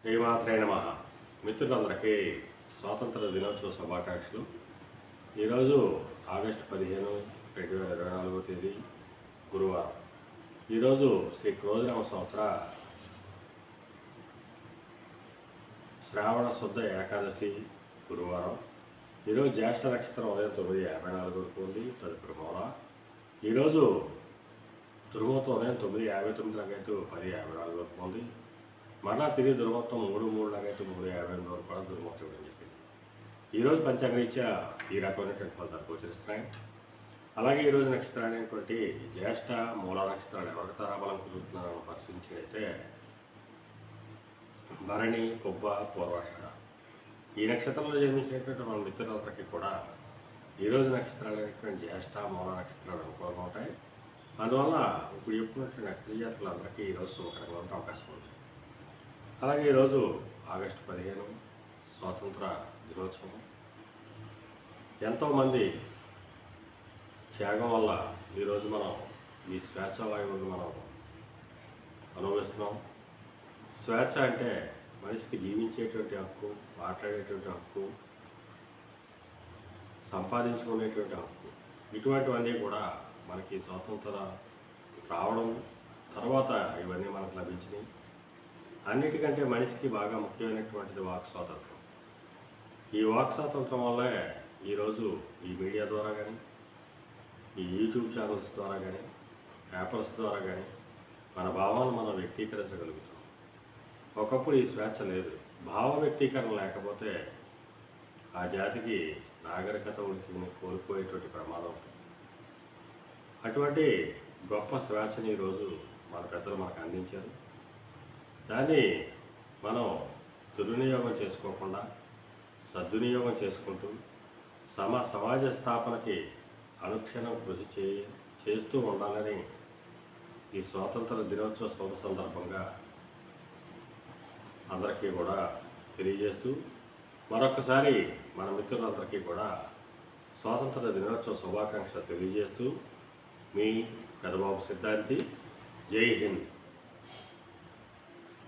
శ్రీమాత్రే నమః. మిత్రులందరికీ స్వాతంత్ర దినోత్సవ శుభాకాంక్షలు. ఈరోజు ఆగస్టు 15, 2024 తేదీ గురువారం. ఈరోజు శ్రీ క్రోధినామ సంవత్సర శ్రావణ శుద్ధ ఏకాదశి గురువారం. ఈరోజు జ్యేష్ఠ నక్షత్రం ఉదయం 9:54 వరకు ఉంది. తదుపరి మూల. ఈరోజు దుర్ముహూర్తం ఉదయం 9:59 అయితే 10:54 వరకు ఉంది. మరలా తిరిగి దుర్ముహూర్తం 3:03 అయితే 3:58 వరకు కూడా దుర్ముహూర్తం అని చెప్పింది. ఈరోజు పంచాంగరీత్యా ఈ రకమైనటువంటి ఫలితాలు గోచరిస్తున్నాయి. అలాగే ఈరోజు నక్షత్రాలైనటువంటి జ్యేష్ఠ మూల నక్షత్రాలు ఎవరికి తారాబలం కుదురుతున్నారని పరిశీలించినైతే భరణి, పొబ్బ, పూర్వాషాఢ ఈ నక్షత్రంలో జన్మించినటువంటి మన మిత్రులందరికీ కూడా ఈరోజు నక్షత్రాలైనటువంటి జ్యేష్ఠ మూల నక్షత్రాలు అనుకూలంగా ఉంటాయి. అందువల్ల ఇప్పుడు చెప్పుకున్నటువంటి నక్షత్ర జాతకులందరికీ ఈరోజు శుభకరంగా ఉండే అవకాశం ఉంది. అలాగే ఈరోజు ఆగస్టు 15 స్వాతంత్ర దినోత్సవం. ఎంతోమంది త్యాగం వల్ల ఈరోజు మనం ఈ స్వేచ్ఛ వాయువుని మనం అనుభవిస్తున్నాం. స్వేచ్ఛ అంటే మనిషికి జీవించేటువంటి హక్కు, మాట్లాడేటువంటి హక్కు, సంపాదించుకునేటువంటి హక్కు, ఇటువంటివన్నీ కూడా మనకి స్వాతంత్రం రావడం తర్వాత ఇవన్నీ మనకు లభించినాయి. అన్నిటికంటే మనిషికి బాగా ముఖ్యమైనటువంటిది వాక్ స్వాతంత్రం. ఈ వాక్ స్వాతంత్రం వల్లే ఈరోజు ఈ మీడియా ద్వారా కానీ, ఈ యూట్యూబ్ ఛానల్స్ ద్వారా కానీ, పేపర్స్ ద్వారా కానీ మన భావాలను మనం వ్యక్తీకరించగలుగుతాం. ఒకప్పుడు ఈ స్వేచ్ఛ లేదు. భావ వ్యక్తీకరణ లేకపోతే ఆ జాతికి నాగరికత ఉనికిని కోల్పోయేటువంటి ప్రమాదం ఉంటుంది. అటువంటి గొప్ప స్వేచ్ఛని ఈరోజు మన పెద్దలు మనకు అందించారు. దాన్ని మనం దుర్వినియోగం చేసుకోకుండా సద్వినియోగం చేసుకుంటూ సమాజ స్థాపనకి అనుక్షణం కృషి చేస్తూ ఉండాలని ఈ స్వాతంత్ర దినోత్సవ శుభ సందర్భంగా అందరికీ కూడా తెలియజేస్తూ మరొకసారి మన మిత్రులందరికీ కూడా స్వాతంత్ర దినోత్సవ శుభాకాంక్షలు తెలియజేస్తూ మీ పెదబాబు సిద్ధాంతి. జై హింద్.